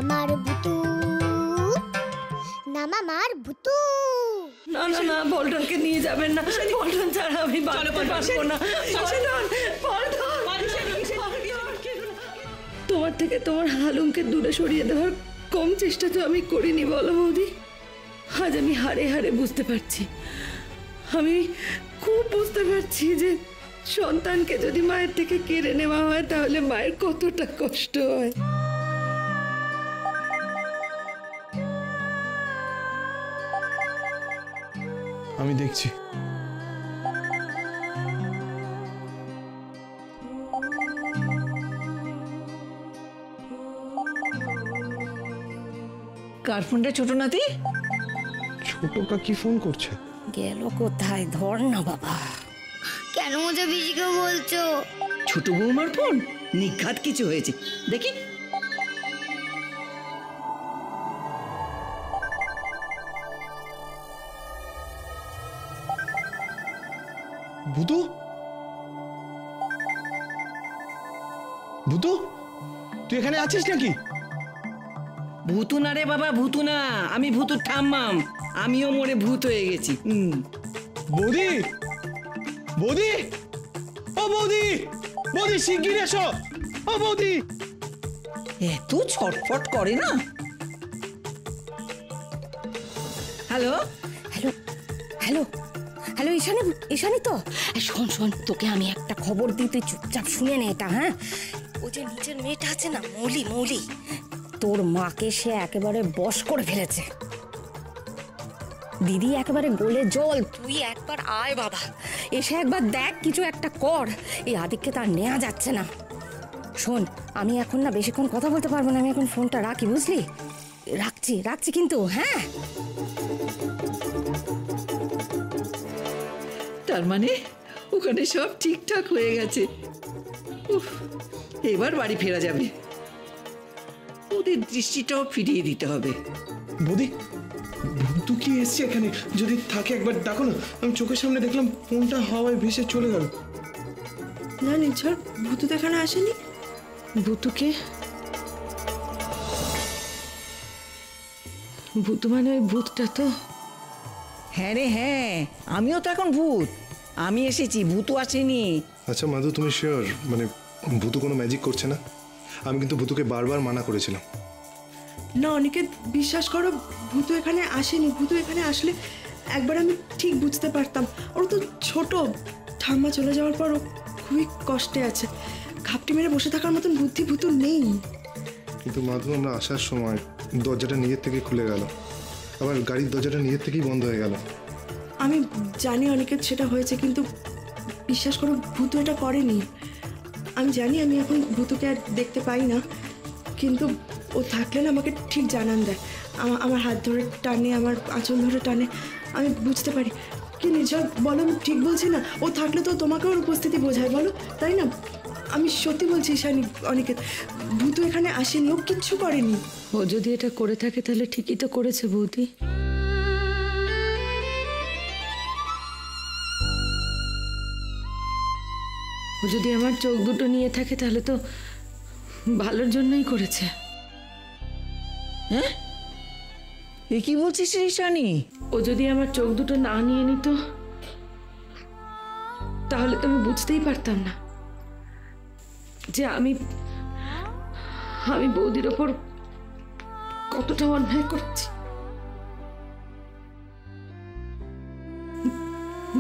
মামার ভুতু, না মামার ভুতু। না না না, পল্টনকে নিয়ে যাবেন না, পল্টন ছাড়া আমি বাঁচতে পারবো না। তোমার থেকে তোমার হালুমকে দূরে সরিয়ে দেওয়ার কম চেষ্টা তো আমি করিনি বলো বৌদি। আজ আমি হাড়ে হাড়ে বুঝতে পারছি, আমি খুব বুঝতে পারছি যে সন্তানকে যদি মায়ের থেকে কেড়ে নেওয়া হয় তাহলে মায়ের কতটা কষ্ট হয়। আমি দেখছি। কার ফোনটা ছোট নাতি? ছোট কাকি ফোন করছে। গেল কোথায়? ধর না বাবা। কেন যে বিজিকে বলছো? ছোট বৌমার ফোন, নিঘাত কিছু হয়েছে দেখি। ভূতু, ভূতু তুই এখানে আছিস নাকি? ভূতু না রে বাবা, ভূতু না, আমি ভূতুর ঠাম্মাম। আমিও মরে ভূত হয়ে গেছি। বৌদি, বৌদি, ও বৌদি, বৌদি শিগগির এসো। ও বৌদি, এত ছটফট করে না। Hello hello hello hello, Ishani, Ishani তো? শোন শোন, তোকে আমি একটা খবর দিই, তুই চুপচাপ শুনে নে এটা। হ্যাঁ, ওই যে নিচের মেয়েটা আছে না, মৌলি, মৌলি, তোর মাকে সে একেবারে বশ করে ফেলেছে। দিদি একেবারে গোলে জল। তুই একবার আয় বাবা, এসে একবার দেখ, কিছু একটা কর। এই আদিককে তার নেওয়া যাচ্ছে না। শোন, আমি এখন না বেশিক্ষণ কথা বলতে পারবো না, আমি এখন ফোনটা রাখি, বুঝলি? রাখছি রাখছি কিন্তু। হ্যাঁ, তার মানে ওখানে সব ঠিকঠাক হয়ে গেছে। এবার বাড়ি ফেরা যাবে। ওদের দৃষ্টিটাও ফিরিয়ে দিতে হবে। বৌদি, ভূতু কি এসছে এখানে? যদি থাকে একবার দেখো না। আমি চোখের সামনে দেখলাম ফোনটা হাওয়ায় ভেসে চলে গেল। না নিঝড়, ভূতু তো এখানে আসেনি। ভূতুকে, ভূত মানে ওই ভূতটা তো? হ্যাঁ রে হ্যাঁ, আমিও তো এখন ভূত। আমি এসেছি, ভূতু আসেনি। আচ্ছা মাধু, তুমি শিওর মানে ভূতু কোনো ম্যাজিক করছে না? আমি কিন্তু ভূতুকে বারবার মানা করেছিলাম। না অনিকেত, বিশ্বাস করো, ভূতু এখানে আসেনি। ভূতু এখানে আসলে একবার আমি ঠিক বুঝতে পারতাম। ওর তো ছোট, ঠাম্মা চলে যাওয়ার পর ও খুবই কষ্টে আছে। ঘাপটি মেরে বসে থাকার মতন বুদ্ধি ভূতু নেই। কিন্তু মাধু, আমরা আসার সময় দরজাটা নিজের থেকে খুলে গেল, আবার গাড়ির দরজাটা নিজের থেকেই বন্ধ হয়ে গেল। আমি জানি অনিকেত সেটা হয়েছে, কিন্তু বিশ্বাস করো ভূতু এটা করেনি। আমি জানি আমি এখন ভূতুকে আর দেখতে পাই না, কিন্তু ও থাকলে না আমাকে ঠিক জানান দেয়। আমার হাত ধরে টানে, আমার আঁচল ধরে টানে, আমি বুঝতে পারি। কি নির্ঝর বলো, আমি ঠিক বলছি না? ও থাকলে তো তোমাকে ওর উপস্থিতি বোঝায়, বলো, তাই না? আমি সত্যি বলছি ঈশানী, অনিকেত, ভূতু এখানে আসেনি, ও কিচ্ছু করেনি। ও যদি এটা করে থাকে তাহলে ঠিকই তো করেছে বৌদি। ও যদি আমার চোখ দুটো নিয়ে থাকে তাহলে তো ভালোর জন্যই করেছে। হ্যাঁ, এ কি বলছিস ঈশানী? ও যদি আমার চোখ দুটো না নিয়ে নিত তাহলে তো আমি বুঝতেই পারতাম না যে আমি বৌদির ওপর কতটা অন্যায় করছি।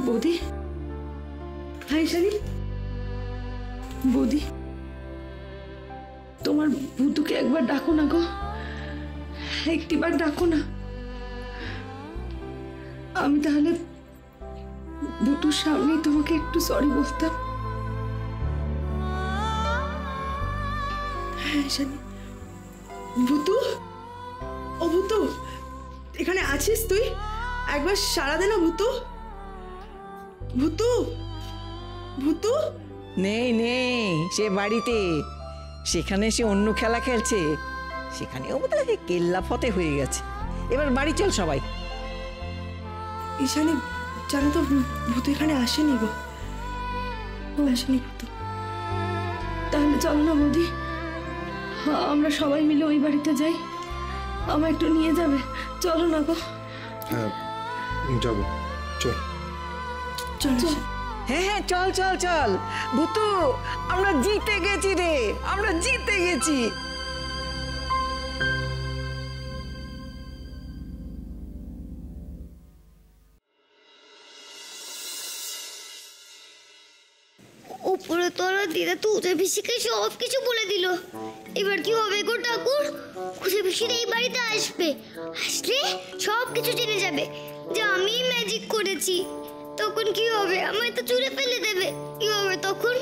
বৌদি, হাই ঈশানী, বৌদি, তোমার ভূতুকে একবার ডাকো না গো, একটিবার ডাকো না। আমি তাহলে ভূতুর সামনেই তোমাকে একটু সরি বলতাম। হ্যাঁ ঈশানী। ভূতু, ও ভূতু, এখানে আছিস তুই? একবার সাড়া দে না ভূতু। ভূতু, ভূতু। নেই নেই, সে বাড়িতে, সেখানে সে অন্য খেলা খেলছে। সেখানেও বোধহয় কেল্লা ফতে হয়ে গেছে। এবার বাড়ি চল সবাই। ঈশানী, জানো তো ভূতু এখানে আসেনি গো, ও আসেনি ভূতু। তাহলে চল না বৌদি, আমরা সবাই মিলে ওই বাড়িতে যাই, আমায় একটু নিয়ে যাবে? চলো না গো। হ্যাঁ যাবো, চল। চল। হ্যাঁ হ্যাঁ, চল চল চল ভুতু, আমরা জিতে গেছি রে, আমরা জিতে গেছি। উপরে তোরা দিদা তুজে পিসিকে সব কিছু বলে দিল। এবার কি হবে গো ঠাকুর? তুজে পিসির এই বাড়িতে আসবে, আসলে সব কিছু জেনে যাবে যে আমি ম্যাজিক করেছি। তখন কি হবে? আমায় তো চুরে ফেলে দেবে। কি হবে তখন?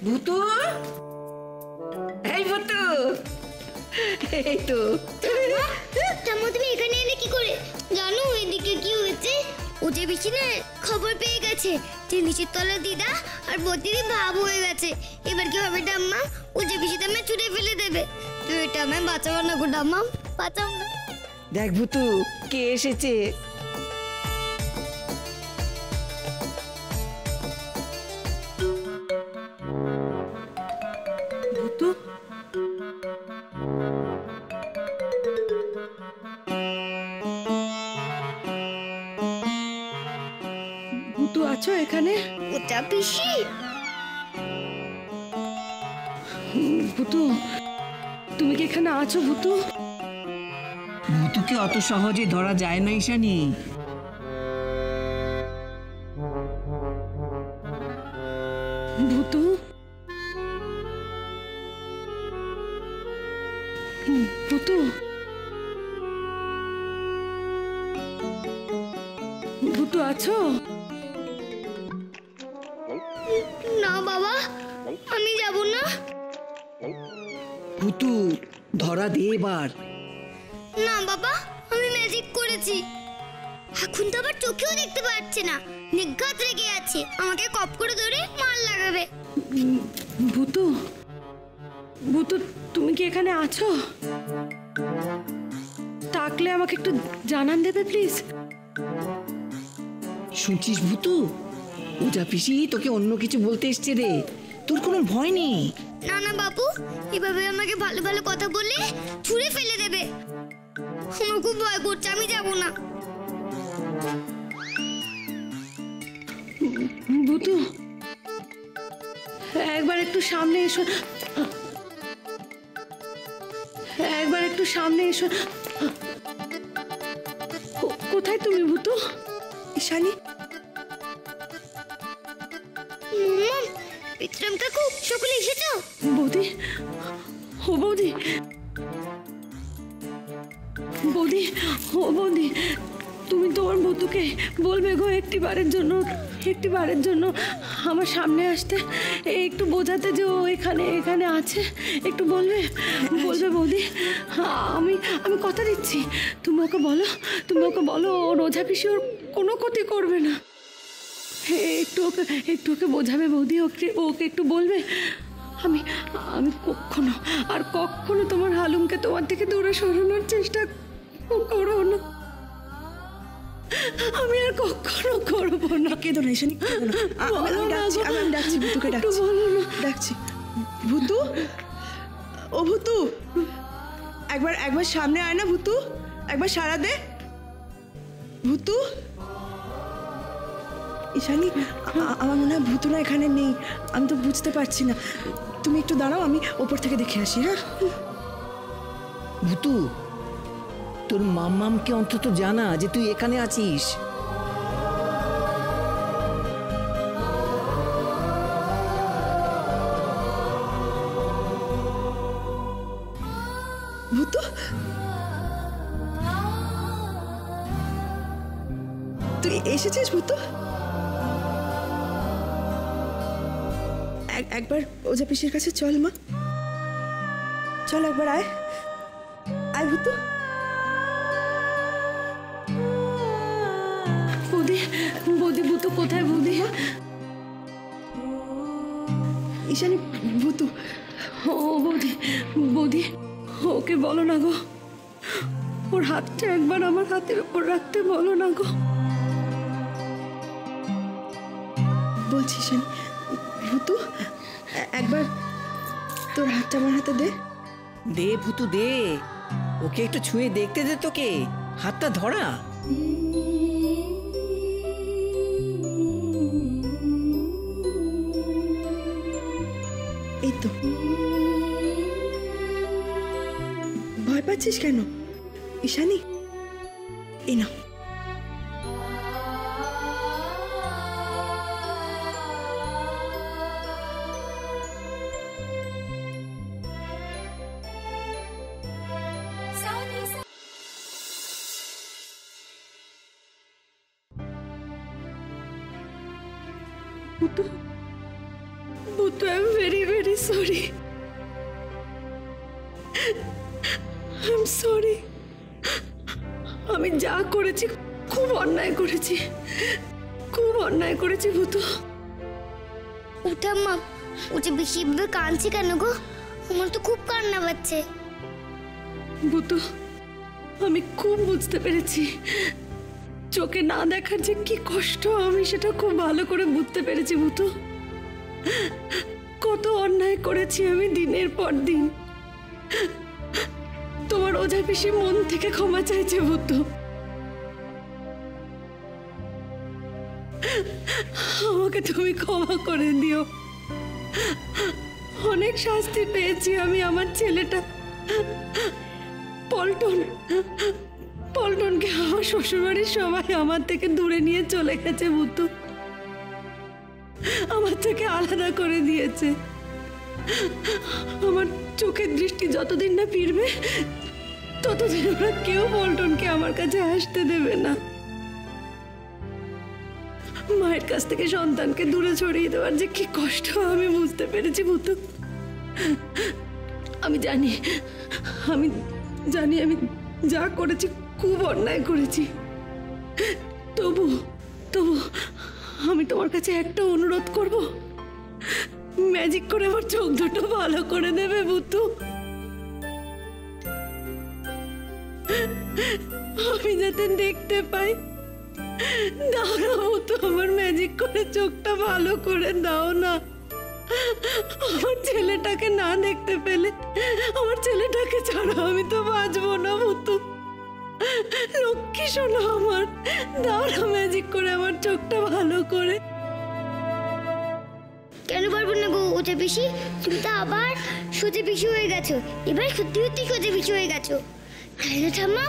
ভুতু, এই ভুতু, এই তো। ঠাম্মা তুমি এখানে এলে কি করে? জানো এদিকে কি হয়েছে? উজে পিসি না খবর পেয়ে গেছে যে নিচের তলা দিদা আর বদিদি ভাব হয়ে গেছে। এবার কি হবে ঠাম্মা? উজে পিসি তো আমায় চুরে ফেলে দেবে। তো এটা আমায় বাঁচাবো না গো ঠাম্মা, বাঁচাও না। দেখ ভুতু, কে এসেছে। ভুতু, ভুতু আছো এখানে? উজা পিসি ভুতু, তুমি কি এখানে আছো ভুতু? ভুতুকে অত সহজে ধরা যায় না ঈশানী। ভুতু, ভুতু, ভুতু আছো? না বাবা, আমি যাব না। ভুতু, ধরা দে এবার। না বাবা, আমি ম্যাজিক করেছি। এখন তো আবার চোখেও দেখতে পাচ্ছে না, নিঘাত রেগে আছে, আমাকে কপ করে ধরে মার লাগাবে। ভুতু, ভুতু, তুমি কি এখানে আছো? থাকলে আমাকে একটু জানান দেবে প্লিজ। শুনছিস ভুতু, ওজা পিসি তোকে অন্য কিছু বলতে এসছে রে, তোর কোনো ভয় নেই। না না বাবু, এভাবে আমাকে ভালো ভালো কথা বলে ছুঁড়ে ফেলে দেবে। আমার খুব ভয় করছে, আমি যাব না। ভুতু, একবার একটু সামনে এসো, একবার একটু সামনে এসো। কোথায় তুমি ভুতু? ঈশানী, মাম্মা, বিক্রম কাকু, সকলে এসেছো? বৌদি, ও বৌদি, বৌদি, ও বৌদি, তুমি তোমার ভুতুকে বলবে গো একটিবারের জন্য আমার সামনে আসতে, একটু বোঝাতে যে ও এখানে এখানে আছে, একটু বলবে বৌদি। আমি আমি কথা দিচ্ছি, তুমি ওকে বলো ওর ওঝা পিসি ওর কোনো ক্ষতি করবে না। একটু ওকে বোঝাবে বৌদি, ওকে একটু বলবে। আমি আমি কখনো তোমার হালুমকে তোমার থেকে দূরে সরানোর চেষ্টা করো না। আমি আর কখনো করবো না। কেঁদো না ঈশানী, কেঁদো না। আমি ডাকছি ভুতুকে, ডাকছি। ভুতু, ও ভুতু, একবার সামনে আয় না ভুতু, একবার সাড়া দে ভুতু। ঈশানী, আমার মনে হয় ভুতু না এখানে নেই, আমি তো বুঝতে পারছি না। তুমি একটু দাঁড়াও, আমি ওপর থেকে দেখে আসি। হ্যাঁ ভুতু, তোর মাম্মামকে অন্তত জানা যে তুই এখানে আছিস। ভুতু, তুই এসেছিস ভুতু? একবার ওঝা পিসির কাছে চল মা, চল একবার আয় ভুতু। বৌদি, ভুতু কোথায় বৌদি? ঈশানী, ভুতু। ও বৌদি, ওকে বলো না গো, ওর হাতটা একবার আমার হাতের উপর রাখতে বলো না গো। বলছি ঈশানী, ভুতু, একবার তোর হাতটা আমার হাতে দে। দে ভুতু দে, ওকে একটু ছুঁয়ে দেখতে দে, তোকে হাতটা ধরা। এই তো। ভয় পাচ্ছিস কেন ঈশানী? এই না, Bhutu, Bhutu, I am very very sorry. I am sorry. আমি যা করেছি খুব অন্যায় করেছি, খুব অন্যায় করেছি ভূতু। ও ঠাম্মা, ও যে বেশি এভাবে কাঁদছে কেন গো? আমার তো খুব কান্না পাচ্ছে। ভূতু, আমি খুব বুঝতে পেরেছি চোখে না দেখার যে কি কষ্ট, আমি সেটা খুব ভালো করে বুঝতে পেরেছি ভূতু। কত অন্যায় করেছি আমি দিনের পর দিন। তোমার ওঝা পিসি মন থেকে ক্ষমা চাইছে ভূতু। আমাকে তুমি ক্ষমা করে দিও। অনেক শাস্তি পেয়েছি আমি। আমার ছেলেটা পল্টন, পল্টনকে আমার শ্বশুরবাড়ির সবাই আমার থেকে দূরে নিয়ে চলে গেছে ভূতু। আমার থেকে আলাদা করে দিয়েছে। আমার চোখের দৃষ্টি যতদিন না ফিরবে ততদিন ওরা কেউ পল্টনকে আমার কাছে আসতে দেবে না। মায়ের কাছ থেকে সন্তানকে দূরে ছড়িয়ে দেওয়ার যে কি কষ্ট আমি বুঝতে পেরেছি ভূতু। আমি জানি, আমি জানি আমি যা করেছি খুব অন্যায় করেছি। তবু তবু আমি তোমার কাছে একটা অনুরোধ করব, ম্যাজিক করে আমার চোখ দুটো ভালো করে দেবে ভূতু। আমি যাতে দেখতে পাই। দাও না ভূতু, আমার ম্যাজিক করে চোখটা ভালো করে দাও না। আমার ছেলেটাকে না দেখতে পেলে, আমার ছেলেটাকে ছাড়া আমি তো বাঁচবো না ভূতু। লক্ষ্মী শোনো আমার, দাও না ম্যাজিক করে আমার চোখটা ভালো করে। কেন পারবো না গো ওঝা পিসি? তুমি তো আবার সোজা পিসি হয়ে গেছো। এবার সত্যি সত্যি সোজা পিসি হয়ে গেছো, তাই না ঠাম্মা?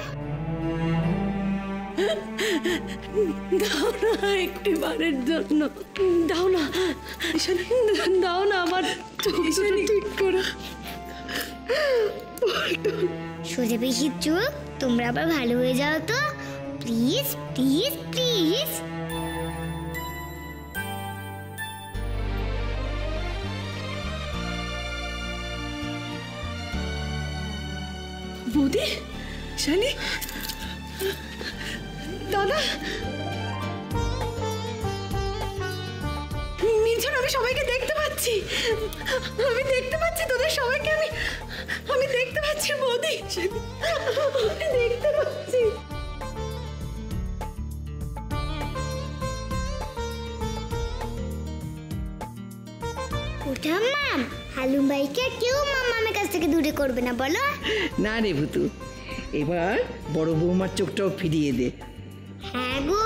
দাও না একটি বারের জন্য, দাও না দাও না আমার চোখ দুটো ঠিক করে। সোজা পিসির চোখ তোমরা আবার ভালো হয়ে যাও তো, প্লিজ প্লিজ প্লিজ। বৌদি, শানি, দাদা, মিনছন, আমি সবাইকে দেখতে পাচ্ছি। আমি দেখতে পাচ্ছি তোদের সবাইকে। আমি দেখতে পাচ্ছি বৌদি, আমি দেখতে পাচ্ছি। ওটা মাম, হালুম ভাইকে কেউ মামার কাছ থেকে দূরে করবে না, বলো? না রে ভুতু, এবার বড় বৌমার চোখটাও ফিরিয়ে দে। হ্যাঁ গো,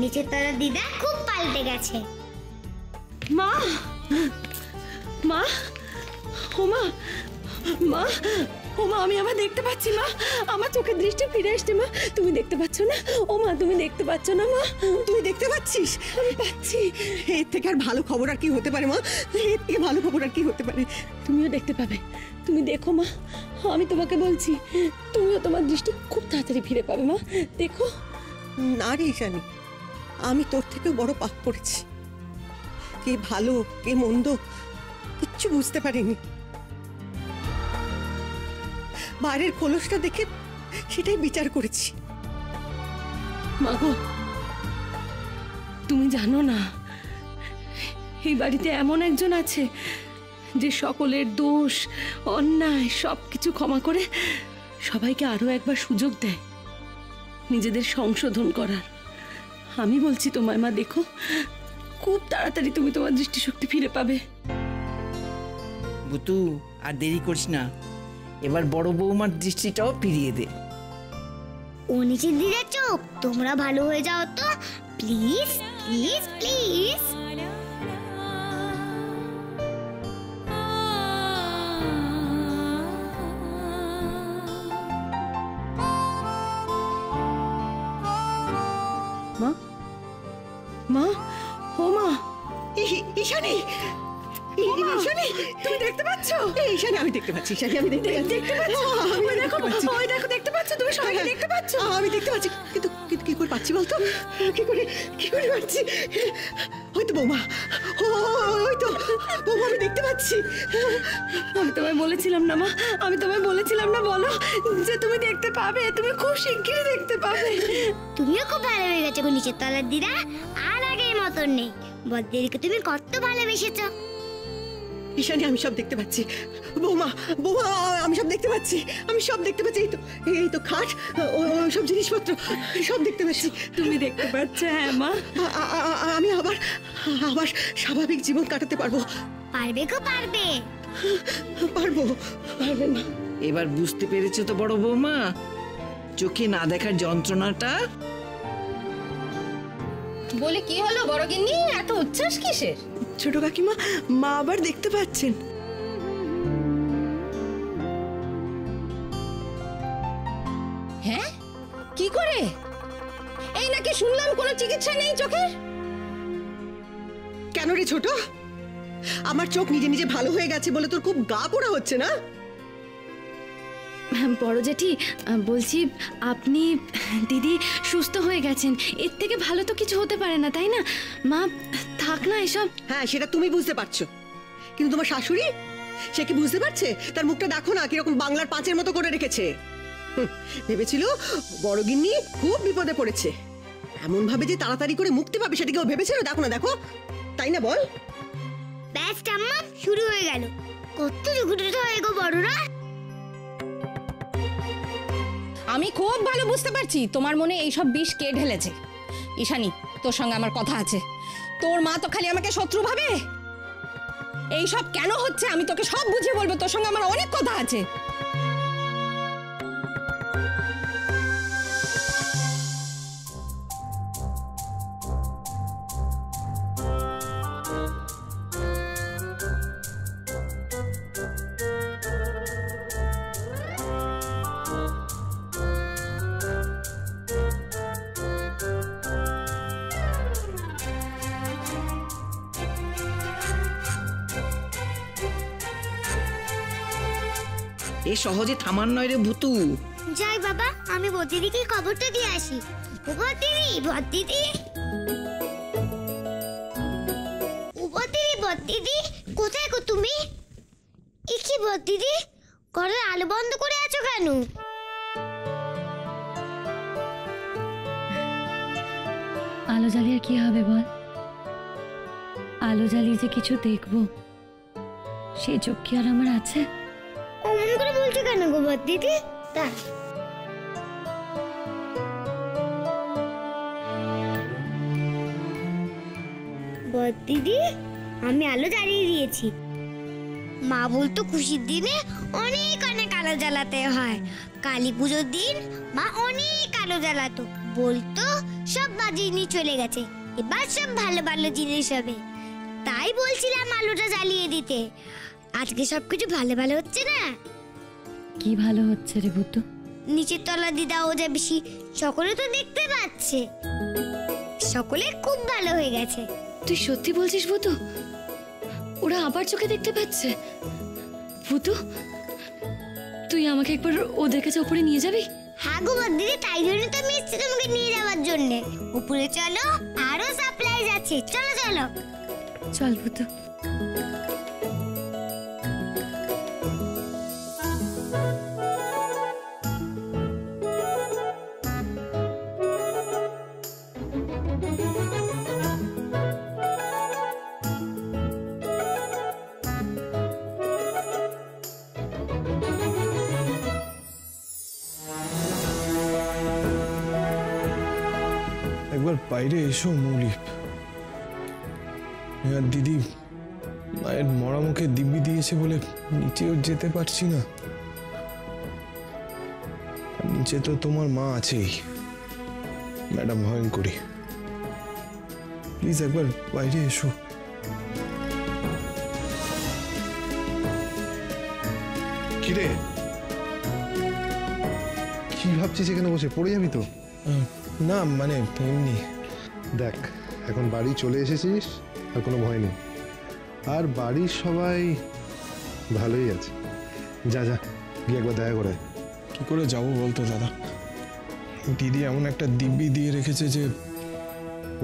নিচের তলার দিদা খুব পাল্টে গেছে। মা, মা, ও মা, মা, ও মা, আমি আবার দেখতে পাচ্ছি মা। আমার চোখের দৃষ্টি ফিরে আসছে মা। তুমি দেখতে পাচ্ছ না? ও মা, তুমি দেখতে পাচ্ছ না মা? তুই দেখতে পাচ্ছিস? আমি পাচ্ছি। এর থেকে আর ভালো খবর আর কি হতে পারে মা? এর থেকে ভালো খবর আর কি হতে পারে? তুমিও দেখতে পাবে। তুমি দেখো মা, আমি তোমাকে বলছি, তুমিও তোমার দৃষ্টি খুব তাড়াতাড়ি ফিরে পাবে মা। দেখো। না রে ঈশানী, আমি তোর থেকেও বড় পাপ করেছি। কে ভালো কে মন্দ কিচ্ছু বুঝতে পারিনি। বাইরের খোলসটা দেখে সেটাই বিচার করেছি। মাগো, তুমি জানো না এই বাড়িতে এমন একজন আছে যে সকলের দোষ অন্যায় সবকিছু ক্ষমা করে সবাইকে আরো একবার সুযোগ দেয় নিজেদের সংশোধন করার। আমি বলছি তোমায় মা, দেখো, খুব তাড়াতাড়ি তুমি তোমার দৃষ্টিশক্তি ফিরে পাবে। বুতু, আর দেরি করিস না, এবার বড় বৌমার দৃষ্টিটাও ফিরিয়ে দে। ও নিচের দিকে চোখ, তোমরা ভালো হয়ে যাও তো, প্লিজ প্লিজ প্লিজ। মা, মা, ও মা, ঈশানী, ঈশানী, তুমি দেখতে পাচ্ছ? ঈশানী আমি দেখতে পাচ্ছি, ঈশানী আমি দেখতে পাচ্ছি। ওই দেখো, ওই দেখো, দেখতে পাচ্ছ? তুমি সবাইকে দেখতে পাচ্ছ? আমি দেখতে পাচ্ছি, কিন্তু কিন্তু কি করে পাচ্ছি বলতো? কি করে পাচ্ছি? ওই তো বৌমা, ওই তো বৌমা, আমি দেখতে পাচ্ছি। আমি তোমায় বলেছিলাম না মা, আমি তোমায় বলেছিলাম না বলো যে তুমি দেখতে পাবে, তুমি খুব শিগগিরই দেখতে পাবে। তুমিও খুব ভালো হয়ে গেছো গো নিচের তলার দিদা, আর আগের মতন নেই। বদ্দিদিকে তুমি কত ভালোবেসেছো। ঈশানী আমি সব দেখতে পাচ্ছি, বৌমা বৌমা আমি সব দেখতে পাচ্ছি, আমি সব দেখতে পাচ্ছি। এই তো খাট, সব জিনিসপত্র সব দেখতে পাচ্ছি। তুমি দেখতে পাচ্ছ? হ্যাঁ মা। আমি আবার আবার স্বাভাবিক জীবন কাটাতে পারবো। পারবে গো, পারবে। পারবো, পারবে না। এবার বুঝতে পেরেছো তো বড় বৌমা, চোখে না দেখার যন্ত্রণাটা? বলে কি হলো বড় গিন্নি, এত উচ্ছ্বাস কিসের? ছোট কাকিমা, মা আবার দেখতে পাচ্ছেন। হ্যাঁ, কি করে? এই নাকি শুনলাম কোনো চিকিৎসা নেই চোখের। কেন রে ছোট, আমার চোখ নিজে নিজে ভালো হয়ে গেছে বলে তোর খুব গা পোড়া হচ্ছে না? বড় জেঠি, বলছি আপনি দিদি সুস্থ হয়ে গেছেন, এর থেকে ভালো তো কিছু হতে পারে না, তাই না মা? থাক না এসব। হ্যাঁ, সেটা তুমি বুঝতে পারছো, কিন্তু তোমার শাশুড়ি, সে কি বুঝতে পারছে? তার মুখটা দেখো না, কিরকম বাংলার পাঁচের মতো করে রেখেছে। ভেবেছিল বড় গিন্নি খুব বিপদে পড়েছে, এমন ভাবে যে তাড়াতাড়ি করে মুক্তি পাবে সেটা কেউ ভেবেছিল? দেখো না, দেখো, তাই না বল? ব্যাস ঠাম্মা, শুরু হয়ে গেল। কত ঝুঁকুটুটো হয় গো বড়রা। আমি খুব ভালো বুঝতে পারছি তোমার মনে এইসব বিষ কে ঢেলেছে। ঈশানী, তোর সঙ্গে আমার কথা আছে। তোর মা তো খালি আমাকে শত্রু ভাবে। এইসব কেন হচ্ছে আমি তোকে সব বুঝিয়ে বলবো, তোর সঙ্গে আমার অনেক কথা আছে। এ সহজে থামার নয় রে ভুতু। যাই বাবা, আমি বদ্দিদিকে খবরটা দিয়ে আসি। ও বদ্দিদি, বদ্দিদি, ও বদ্দিদি, বদ্দিদি, কোথায় গো তুমি? এ কি বদ্দিদি, ঘরের আলো বন্ধ করে আছো কেন? আলো জ্বালিয়ে কি হবে বল? আলো জ্বালিয়ে যে কিছু দেখবো সেই চোখ কি আর আমার আছে? অমন করে বলছো কেন গো বদ্দিদি? তা বদ্দিদি, আমি আলো জ্বালিয়ে দিয়েছি। মা বলতো খুশির দিনে অনেক অনেক আলো জ্বালাতে হয়। কালী পুজোর দিন মা অনেক আলো জ্বালাতো, বলতো সব বাজে জিনিস চলে গেছে, এবার সব ভালো ভালো জিনিস হবে। তাই বলছিলাম আলোটা জ্বালিয়ে দিতে। আজকে সবকিছু ভালো ভালো হচ্ছে না? কি ভালো হচ্ছে রে ভুতু? নিচের তলা দিদা, ও যা বেশি, সকলে তো দেখতে পাচ্ছে। সকলে খুব ভালো হয়ে গেছে। তুই সত্যি বলছিস ভুতু? ওরা আবার চোখে দেখতে পাচ্ছে? ভুতু, তুই আমাকে একবার ওদের কাছে উপরে নিয়ে যাবি? হ্যাঁ গো দিদি, তাই জন্য তো আমি এসেছি তোমাকে নিয়ে যাওয়ার জন্য। উপরে চলো, আরো সারপ্রাইজ আছে। চলো চলো চল ভুতু। একবার বাইরে এসো মৌলি। দিদি মায়ের মরা মুখে দিব্যি দিয়েছে বলে নিচেও যেতে পারছি না। নিচে তো তোমার মা আছেই, ম্যাডাম ভয়ঙ্করী। প্লিজ একবার বাইরে এসো। কিরে, কি ভাবছিস এখানে বসে? পড়ে যাবি তো? না মানে এমনি। দেখ, এখন বাড়ি চলে এসেছিস, আর কোনো ভয় নেই। আর বাড়ির সবাই ভালোই আছে। যা যা, গিয়ে একবার দেখা করে। কি করে যাবো বলতো দাদা? দিদি এমন একটা দিব্যি দিয়ে রেখেছে যে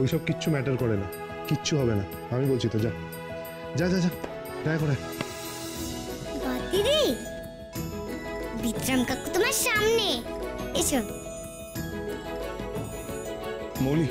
ওইসব কিচ্ছু ম্যাটার করে না, কিচ্ছু হবে না, আমি বলছি তো। যা যা যা যা, দেখা করে। দিদি, বিক্রম কাকু তোমার সামনে, এসো। মৌলি